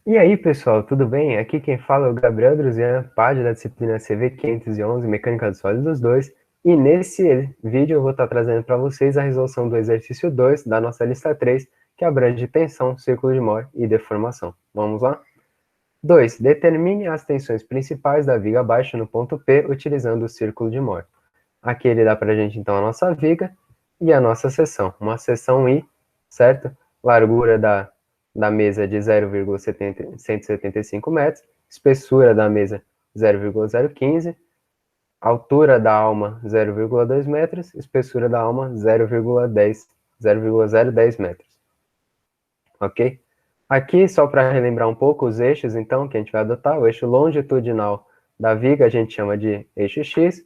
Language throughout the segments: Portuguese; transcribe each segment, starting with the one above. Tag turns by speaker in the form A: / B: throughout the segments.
A: E aí, pessoal, tudo bem? Aqui quem fala é o Gabriel Druzian, página da disciplina CV 511, Mecânica dos Sólidos 2, e nesse vídeo eu vou estar trazendo para vocês a resolução do exercício 2 da nossa lista 3, que abrange tensão, círculo de Mohr e deformação. Vamos lá? 2. Determine as tensões principais da viga abaixo no ponto P utilizando o círculo de Mohr. Aqui ele dá para a gente então a nossa viga e a nossa seção. Uma seção I, certo? Largura da mesa de 0,175 metros, espessura da mesa 0,015, altura da alma 0,2 metros, espessura da alma 0,010 metros. Ok? Aqui, só para relembrar um pouco os eixos, então, que a gente vai adotar, o eixo longitudinal da viga a gente chama de eixo X,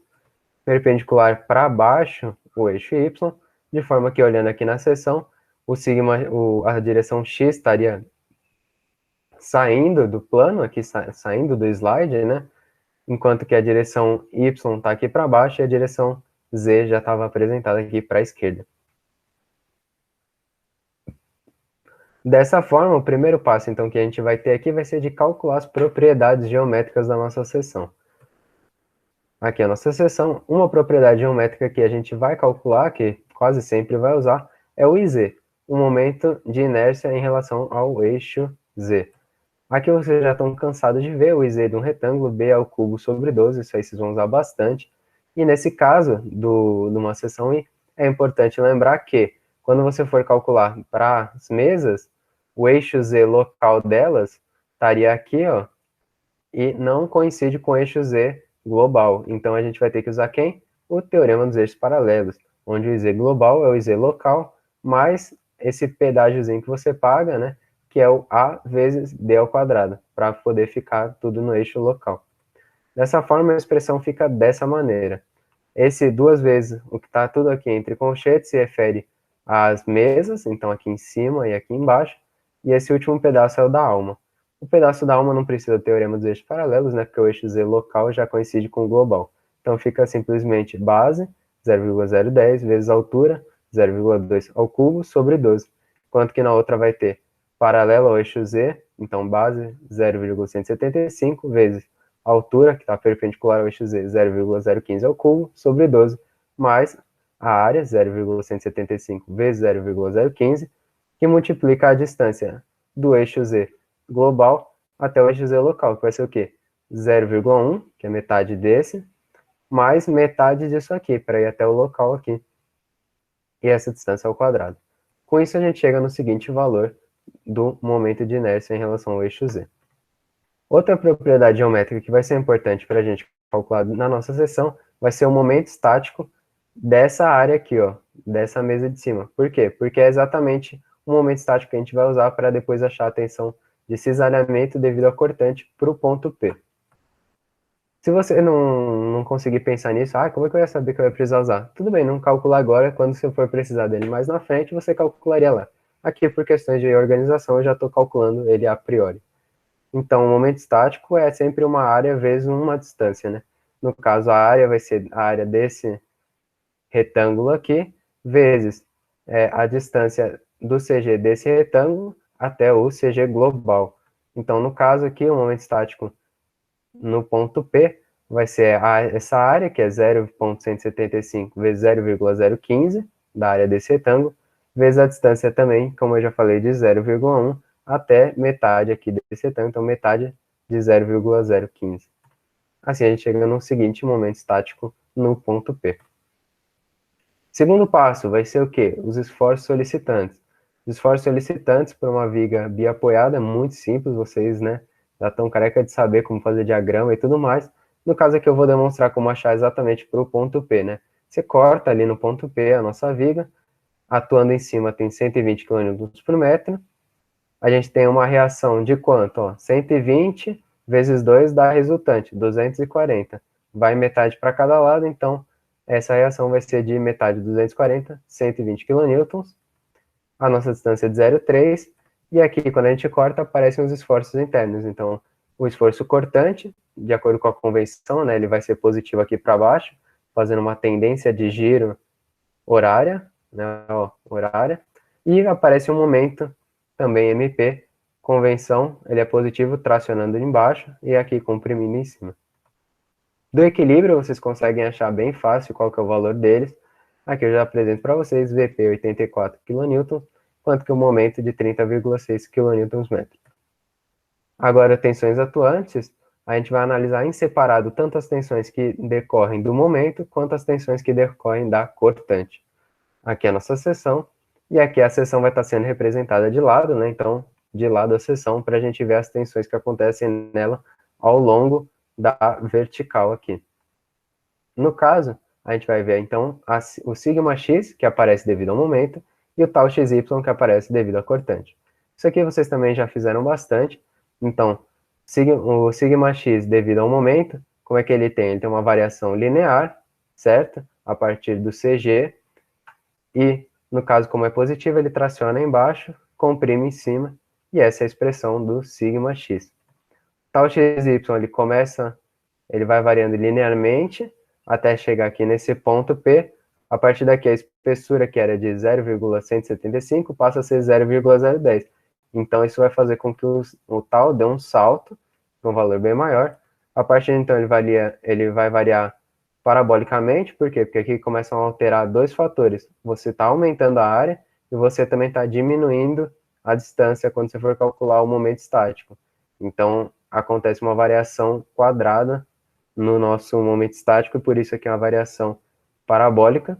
A: perpendicular para baixo, o eixo Y, de forma que, olhando aqui na seção, o sigma, a direção X estaria saindo do plano, aqui saindo do slide, né? Enquanto que a direção Y está aqui para baixo e a direção Z já estava apresentada aqui para a esquerda. Dessa forma, o primeiro passo então que a gente vai ter aqui vai ser de calcular as propriedades geométricas da nossa seção. Aqui a nossa seção, uma propriedade geométrica que a gente vai calcular, que quase sempre vai usar, é o IZ, o momento de inércia em relação ao eixo Z. Aqui vocês já estão cansados de ver o IZ de um retângulo, B ao cubo sobre 12, isso aí vocês vão usar bastante. E nesse caso, de uma seção I, é importante lembrar que, quando você for calcular para as mesas, o eixo Z local delas estaria aqui, ó, e não coincide com o eixo Z global. Então a gente vai ter que usar quem? O teorema dos eixos paralelos, onde o Z global é o Z local, mais esse pedágiozinho que você paga, né? Que é o A vezes D ao quadrado, para poder ficar tudo no eixo local. Dessa forma, a expressão fica dessa maneira. Esse duas vezes, o que está tudo aqui entre colchetes, se refere às mesas, então aqui em cima e aqui embaixo, e esse último pedaço é o da alma. O pedaço da alma não precisa do teorema dos eixos paralelos, né, porque o eixo Z local já coincide com o global. Então fica simplesmente base, 0,010, vezes altura, 0,2 ao cubo, sobre 12. Enquanto que na outra vai ter paralelo ao eixo Z, então base, 0,175, vezes a altura, que está perpendicular ao eixo Z, 0,015 ao cubo, sobre 12, mais a área, 0,175 vezes 0,015, que multiplica a distância do eixo Z global até o eixo Z local, que vai ser o quê? 0,1, que é metade desse, mais metade disso aqui, para ir até o local aqui, e essa distância ao quadrado. Com isso, a gente chega no seguinte valor do momento de inércia em relação ao eixo Z. Outra propriedade geométrica que vai ser importante para a gente calcular na nossa seção vai ser o momento estático dessa área aqui, ó, dessa mesa de cima. Por quê? Porque é exatamente o momento estático que a gente vai usar para depois achar a tensão de cisalhamento devido à cortante para o ponto P. Se você não conseguir pensar nisso, como é que eu ia saber que eu ia precisar usar? Tudo bem, não calcular agora, quando você for precisar dele mais na frente, você calcularia lá. Aqui, por questões de organização, eu já estou calculando ele a priori. Então, o momento estático é sempre uma área vezes uma distância, né? No caso, a área vai ser a área desse retângulo aqui, vezes a distância do CG desse retângulo até o CG global. Então, no caso aqui, o momento estático no ponto P vai ser essa área, que é 0,175 vezes 0,015 da área desse retângulo, vezes a distância também, como eu já falei, de 0,1 até metade aqui desse retângulo, então metade de 0,015. Assim a gente chega no seguinte momento estático no ponto P. Segundo passo vai ser o quê? Os esforços solicitantes. Os esforços solicitantes para uma viga biapoiada é muito simples, vocês, né, já estão careca de saber como fazer diagrama e tudo mais. No caso aqui eu vou demonstrar como achar exatamente para o ponto P, né? Você corta ali no ponto P a nossa viga, atuando em cima tem 120 kN por metro. A gente tem uma reação de quanto? Ó, 120 vezes 2 dá resultante, 240. Vai metade para cada lado, então essa reação vai ser de metade de 240, 120 kN. A nossa distância é de 0,3. E aqui, quando a gente corta, aparecem os esforços internos. Então, o esforço cortante, de acordo com a convenção, né, ele vai ser positivo aqui para baixo, fazendo uma tendência de giro horária, né, ó, horária. E aparece um momento também MP convenção, ele é positivo tracionando embaixo e aqui comprimindo em cima. Do equilíbrio, vocês conseguem achar bem fácil qual que é o valor deles. Aqui eu já apresento para vocês Vp 84 kN, quanto que o momento de 30,6 kNm. Agora, tensões atuantes, a gente vai analisar em separado tanto as tensões que decorrem do momento, quanto as tensões que decorrem da cortante. Aqui é a nossa seção, e aqui a seção vai estar sendo representada de lado, né? Então, de lado a seção, para a gente ver as tensões que acontecem nela ao longo da vertical aqui. No caso, a gente vai ver, então, o σx, que aparece devido ao momento, e o tau xy, que aparece devido à cortante. Isso aqui vocês também já fizeram bastante. Então, o σx devido ao momento, como é que ele tem? Ele tem uma variação linear, certo? A partir do Cg, e no caso, como é positivo, ele traciona embaixo, comprime em cima, e essa é a expressão do σx. Tau xy, ele vai variando linearmente, até chegar aqui nesse ponto P. A partir daqui, a espessura, que era de 0,175, passa a ser 0,010. Então, isso vai fazer com que o tal dê um salto, um valor bem maior. A partir de então, ele vai variar parabolicamente, por quê? Porque aqui começam a alterar dois fatores. Você está aumentando a área e você também está diminuindo a distância quando você for calcular o momento estático. Então, acontece uma variação quadrada no nosso momento estático, e por isso aqui é uma variação parabólica,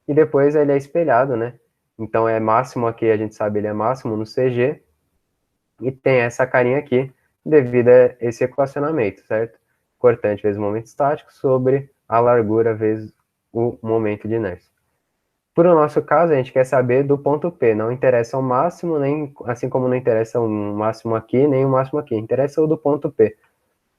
A: e depois ele é espelhado, né? Então é máximo aqui, a gente sabe, ele é máximo no CG, e tem essa carinha aqui, devido a esse equacionamento, certo? Cortante vezes o momento estático sobre a largura vezes o momento de inércia. Por o nosso caso, a gente quer saber do ponto P, não interessa o máximo, nem, assim como não interessa o máximo aqui, nem o máximo aqui, interessa o do ponto P.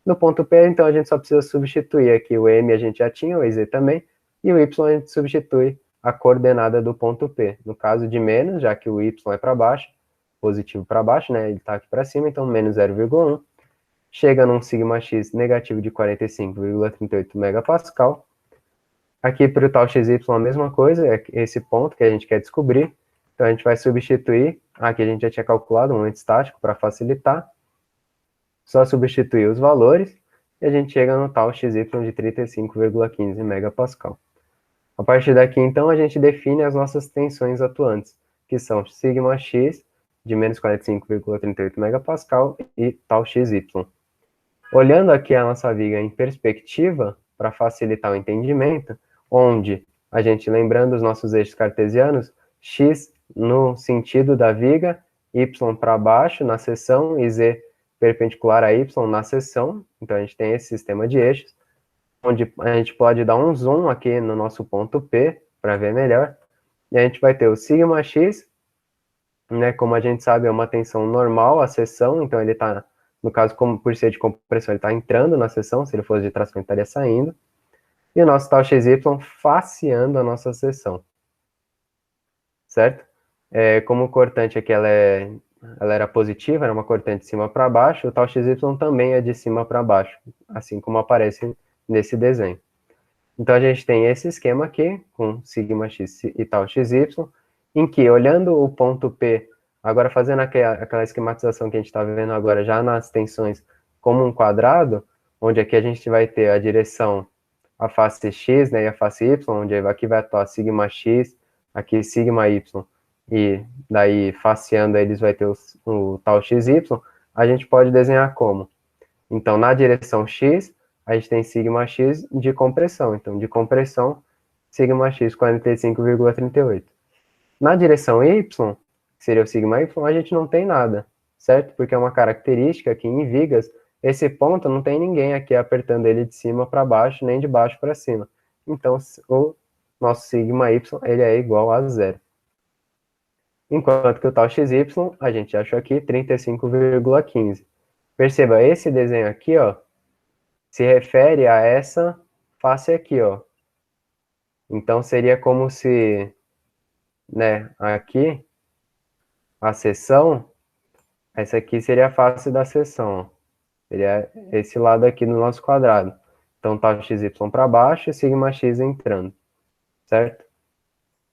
A: No ponto P, então, a gente só precisa substituir aqui o M, a gente já tinha, o EZ também, e o Y a gente substitui a coordenada do ponto P. No caso de menos, já que o Y é para baixo, positivo para baixo, né, ele está aqui para cima, então menos 0,1, chega num σx negativo de 45,38 megapascal. Aqui para o tal xy a mesma coisa, é esse ponto que a gente quer descobrir, então a gente vai substituir, aqui a gente já tinha calculado o momento estático para facilitar, só substituir os valores, e a gente chega no tal xy de 35,15 megapascal. A partir daqui, então, a gente define as nossas tensões atuantes, que são σx, de menos 45,38 megapascal, e tal xy. Olhando aqui a nossa viga em perspectiva, para facilitar o entendimento, onde a gente, lembrando os nossos eixos cartesianos, x no sentido da viga, y para baixo na seção e z perpendicular a y na seção, então a gente tem esse sistema de eixos, onde a gente pode dar um zoom aqui no nosso ponto P, para ver melhor, e a gente vai ter o σx, né, como a gente sabe, é uma tensão normal a seção, então ele está, no caso, como por ser de compressão, ele está entrando na seção, se ele fosse de tração, ele estaria saindo, e o nosso tal xy faceando a nossa seção, certo? Como o cortante aqui, ela era positiva, era uma cortante de cima para baixo, o tal xy também é de cima para baixo, assim como aparece nesse desenho. Então a gente tem esse esquema aqui, com σx e tal xy, em que, olhando o ponto P, agora fazendo aquela esquematização que a gente está vendo agora, já nas tensões como um quadrado, onde aqui a gente vai ter a direção, a face x, né, e a face y, onde aqui vai atuar σx, aqui σy, e daí faceando eles vai ter o tal xy, a gente pode desenhar como? Então, na direção x, a gente tem σx de compressão. Então, de compressão, σx 45,38. Na direção y, que seria o σy, a gente não tem nada, certo? Porque é uma característica que em vigas, esse ponto não tem ninguém aqui apertando ele de cima para baixo, nem de baixo para cima. Então, o nosso σy, ele é igual a zero. Enquanto que o tal xy, a gente achou aqui 35,15. Perceba, esse desenho aqui, ó, se refere a essa face aqui, ó. Então, seria como se, né, aqui, a seção, essa aqui seria a face da seção, ó. Seria esse lado aqui do nosso quadrado. Então, tal xy para baixo e σx entrando, certo?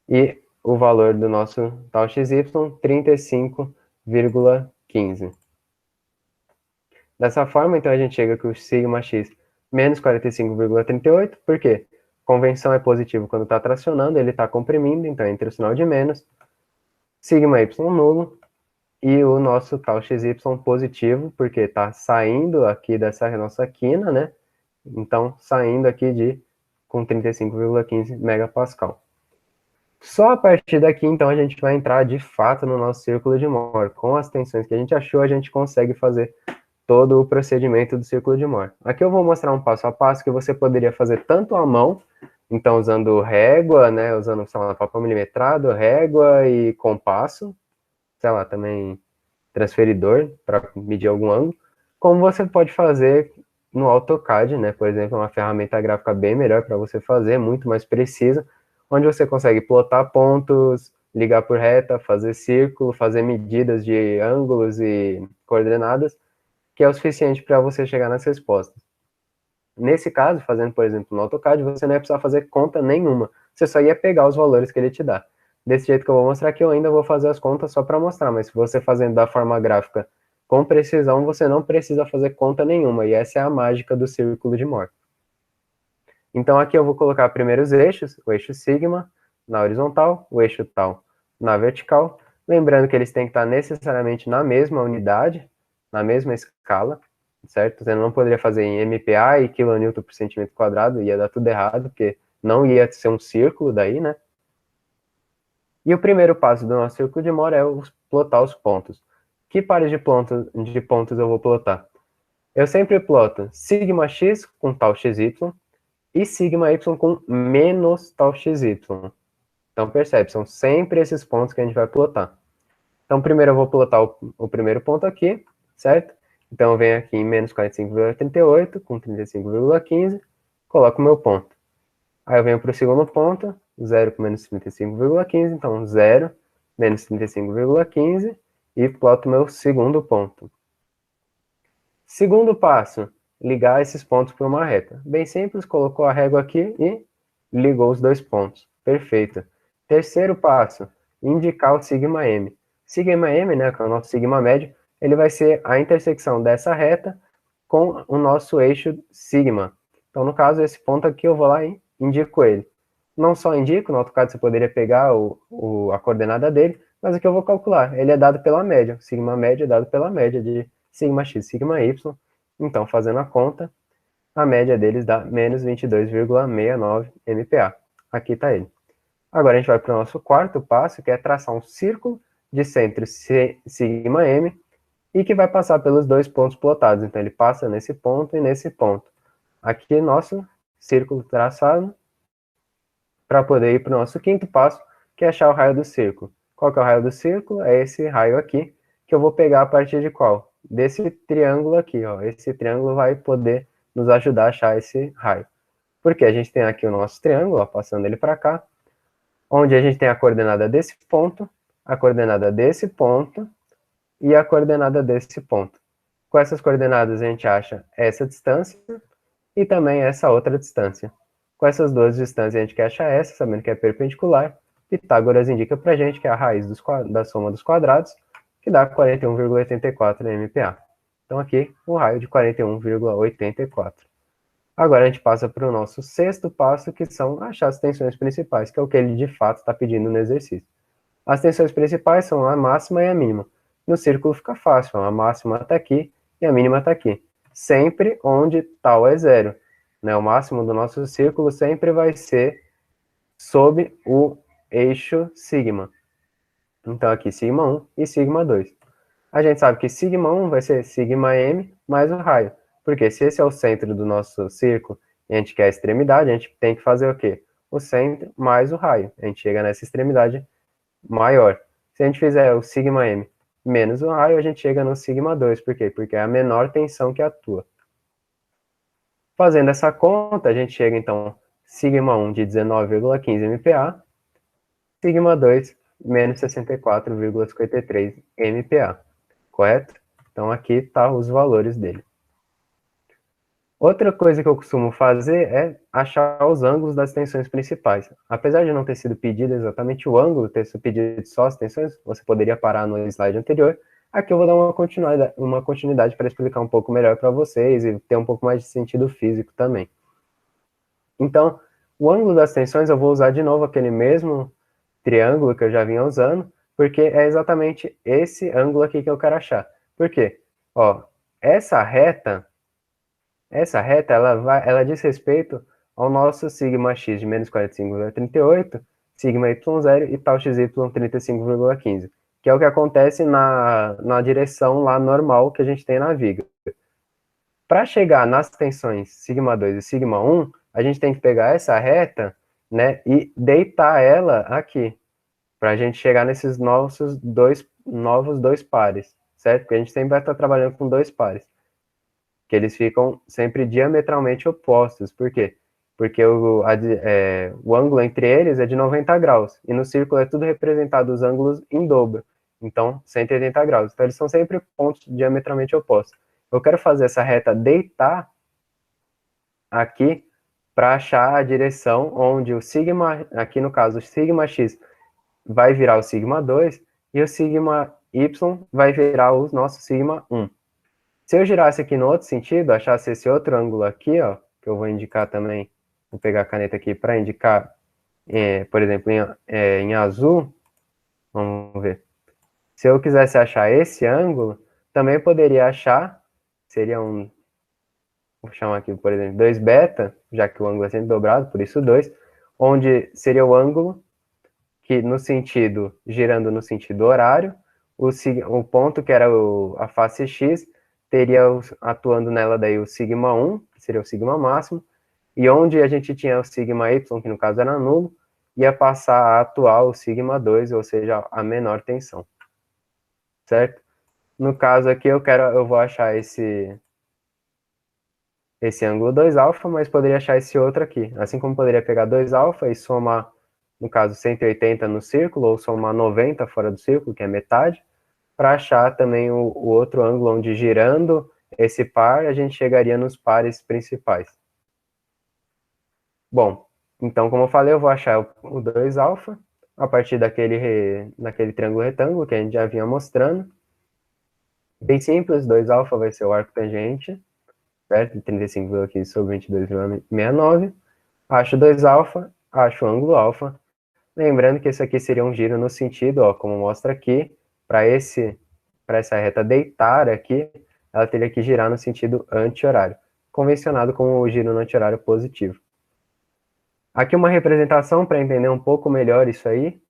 A: E o valor do nosso tal xy, 35,15. Dessa forma, então, a gente chega que o σx menos 45,38, por quê? Convenção é positivo quando está tracionando, ele está comprimindo, então entre o sinal de menos, sigma y nulo, e o nosso tal xy positivo, porque está saindo aqui dessa nossa quina, né? Então, saindo aqui com 35,15 megapascal. Só a partir daqui, então, a gente vai entrar de fato no nosso círculo de Moore. Com as tensões que a gente achou, a gente consegue fazer todo o procedimento do círculo de Moore. Aqui eu vou mostrar um passo a passo que você poderia fazer tanto à mão, então usando régua, né, usando, sei lá, papel milimetrado, régua e compasso, sei lá, também transferidor para medir algum ângulo, como você pode fazer no AutoCAD, né, por exemplo, é uma ferramenta gráfica bem melhor para você fazer, muito mais precisa, onde você consegue plotar pontos, ligar por reta, fazer círculo, fazer medidas de ângulos e coordenadas, que é o suficiente para você chegar nas respostas. Nesse caso, fazendo, por exemplo, no AutoCAD, você não ia precisar fazer conta nenhuma, você só ia pegar os valores que ele te dá. Desse jeito que eu vou mostrar aqui, eu ainda vou fazer as contas só para mostrar, mas se você fazendo da forma gráfica com precisão, você não precisa fazer conta nenhuma, e essa é a mágica do círculo de Moore. Então aqui eu vou colocar primeiro os eixos, o eixo sigma na horizontal, o eixo tal na vertical, lembrando que eles têm que estar necessariamente na mesma unidade, na mesma escala, certo? Você não poderia fazer em MPa e kN por centímetro quadrado, ia dar tudo errado, porque não ia ser um círculo daí, né? E o primeiro passo do nosso círculo de Moore é plotar os pontos. Que pares de pontos eu vou plotar? Eu sempre ploto sigma x com tal xy e sigma y com menos tal xy. Então percebe, são sempre esses pontos que a gente vai plotar. Então primeiro eu vou plotar o primeiro ponto aqui, certo? Então eu venho aqui em menos 45,38 com 35,15, coloco o meu ponto. Aí eu venho para o segundo ponto, 0 com menos 35,15, então 0, menos 35,15, e ploto meu segundo ponto. Segundo passo, ligar esses pontos por uma reta. Bem simples, colocou a régua aqui e ligou os dois pontos. Perfeito. Terceiro passo, indicar o sigma m. Sigma m, né, que é o nosso sigma médio, ele vai ser a intersecção dessa reta com o nosso eixo sigma. Então, no caso, esse ponto aqui eu vou lá e indico ele. Não só indico, no AutoCAD você poderia pegar a coordenada dele, mas aqui eu vou calcular. Ele é dado pela média. Sigma médio é dado pela média de sigma x, sigma y. Então, fazendo a conta, a média deles dá menos 22,69 MPa. Aqui está ele. Agora a gente vai para o nosso quarto passo, que é traçar um círculo de centro sigma m e que vai passar pelos dois pontos plotados. Então, ele passa nesse ponto e nesse ponto. Aqui, nosso círculo traçado, para poder ir para o nosso quinto passo, que é achar o raio do círculo. Qual que é o raio do círculo? É esse raio aqui, que eu vou pegar a partir de qual? Desse triângulo aqui, ó. Esse triângulo vai poder nos ajudar a achar esse raio. Porque a gente tem aqui o nosso triângulo, ó, passando ele para cá, onde a gente tem a coordenada desse ponto, a coordenada desse ponto e a coordenada desse ponto. Com essas coordenadas a gente acha essa distância e também essa outra distância. Com essas duas distâncias a gente quer achar essa, sabendo que é perpendicular. Pitágoras indica pra gente que é a raiz da soma dos quadrados, que dá 41,84 MPa. Então aqui o raio de 41,84. Agora a gente passa para o nosso sexto passo, que são achar as tensões principais, que é o que ele de fato está pedindo no exercício. As tensões principais são a máxima e a mínima. No círculo fica fácil, a máxima está aqui e a mínima está aqui. Sempre onde tal é zero. Né? O máximo do nosso círculo sempre vai ser sob o eixo sigma. Então aqui sigma 1 e sigma 2. A gente sabe que sigma 1 vai ser sigma m mais o raio. Porque se esse é o centro do nosso círculo e a gente quer a extremidade, a gente tem que fazer o quê? O centro mais o raio. A gente chega nessa extremidade maior. Se a gente fizer o sigma m menos o raio, a gente chega no sigma 2. Por quê? Porque é a menor tensão que atua. Fazendo essa conta, a gente chega, então, sigma 1 de 19,15 MPa, sigma 2 menos 64,53 MPa. Correto? Então, aqui tá os valores dele. Outra coisa que eu costumo fazer é achar os ângulos das tensões principais. Apesar de não ter sido pedido exatamente o ângulo, ter sido pedido só as tensões, você poderia parar no slide anterior, Aqui eu vou dar uma continuidade para explicar um pouco melhor para vocês e ter um pouco mais de sentido físico também. Então, o ângulo das tensões eu vou usar de novo aquele mesmo triângulo que eu já vinha usando, porque é exatamente esse ângulo aqui que eu quero achar. Por quê? Ó, essa reta ela diz respeito ao nosso sigma x de menos 45,38, sigma y0 e tal xy 35,15, que é o que acontece na direção lá normal que a gente tem na viga. Para chegar nas tensões sigma 2 e sigma 1, a gente tem que pegar essa reta, né, e deitar ela aqui, para a gente chegar nesses novos dois pares, certo? Porque a gente sempre vai estar trabalhando com dois pares, que eles ficam sempre diametralmente opostos. Por quê? Porque o ângulo entre eles é de 90 graus, e no círculo é tudo representado os ângulos em dobro, então 180 graus. Então eles são sempre pontos diametralmente opostos. Eu quero fazer essa reta deitar aqui para achar a direção onde o sigma, aqui no caso, o sigma x vai virar o sigma 2 e o sigma y vai virar o nosso sigma 1. Se eu girasse aqui no outro sentido, achasse esse outro ângulo aqui, ó, que eu vou indicar também, vou pegar a caneta aqui para indicar, por exemplo, em azul, vamos ver. Se eu quisesse achar esse ângulo, também poderia achar, seria vou chamar aqui, por exemplo, 2 beta, já que o ângulo é sempre dobrado, por isso 2, onde seria o ângulo que girando no sentido horário, o ponto que era a face x, teria atuando nela daí o sigma 1, que seria o sigma máximo, e onde a gente tinha o sigma y, que no caso era nulo, ia passar a atuar o sigma 2, ou seja, a menor tensão, certo? No caso aqui eu vou achar esse ângulo 2α, mas poderia achar esse outro aqui. Assim como poderia pegar 2α e somar, no caso, 180 no círculo, ou somar 90 fora do círculo, que é metade, para achar também o outro ângulo, onde girando esse par, a gente chegaria nos pares principais. Bom, então, como eu falei, eu vou achar o 2α, a partir daquele triângulo retângulo que a gente já vinha mostrando. Bem simples, 2α vai ser o arco tangente, certo? 35,15 sobre 22,69. Acho 2α, acho o ângulo alfa. Lembrando que esse aqui seria um giro no sentido, ó, como mostra aqui, para essa reta deitar aqui, ela teria que girar no sentido anti-horário, convencionado como o giro no anti-horário positivo. Aqui uma representação para entender um pouco melhor isso aí.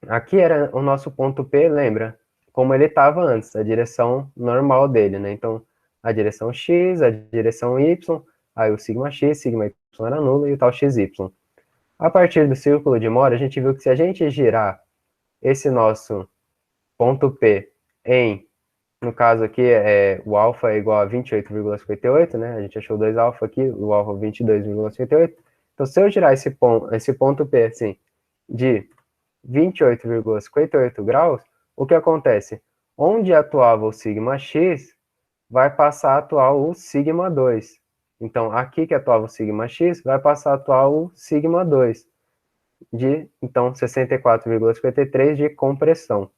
A: Aqui era o nosso ponto P, lembra? Como ele estava antes, a direção normal dele, né? Então, a direção x, a direção y, aí o sigma x, sigma y era nulo e o tal xy. A partir do círculo de Moore, a gente viu que se a gente girar esse nosso ponto P no caso aqui, o alfa é igual a 28,58, né? A gente achou 2α aqui, o alfa 22,58. Então, se eu girar esse ponto P assim, de 28,58 graus, o que acontece? Onde atuava o sigma x, vai passar a atuar o sigma 2. Então, aqui que atuava o sigma x, vai passar a atuar o sigma 2, então, 64,53 de compressão.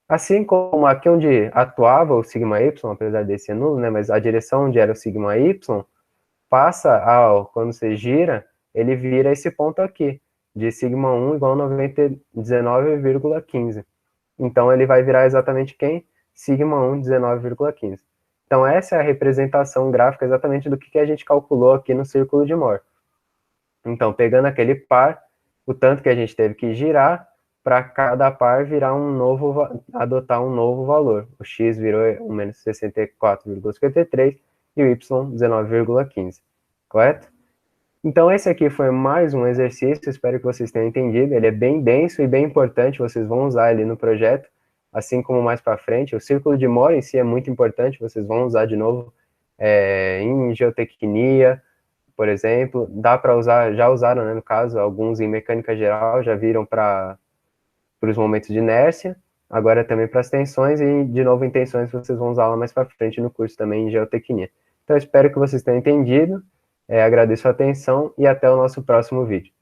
A: Assim como aqui onde atuava o sigma y, apesar desse ser nulo, né, mas a direção onde era o sigma y, quando você gira, ele vira esse ponto aqui, de sigma 1 igual a 19,15. Então, ele vai virar exatamente quem? Sigma 1, 19,15. Então, essa é a representação gráfica exatamente do que a gente calculou aqui no círculo de Moore. Então, pegando aquele par, o tanto que a gente teve que girar, para cada par adotar um novo valor. O x virou o menos 64,53 e o y 19,15, correto? Então esse aqui foi mais um exercício, espero que vocês tenham entendido. Ele é bem denso e bem importante, vocês vão usar ele no projeto, assim como mais para frente. O círculo de Moore em si é muito importante, vocês vão usar de novo em geotecnia, por exemplo. Dá para usar, já usaram, né, no caso, alguns em mecânica geral, já viram para os momentos de inércia, agora também para as tensões, e de novo em tensões vocês vão usá-la mais para frente no curso também em geotecnia. Então, eu espero que vocês tenham entendido, agradeço a atenção e até o nosso próximo vídeo.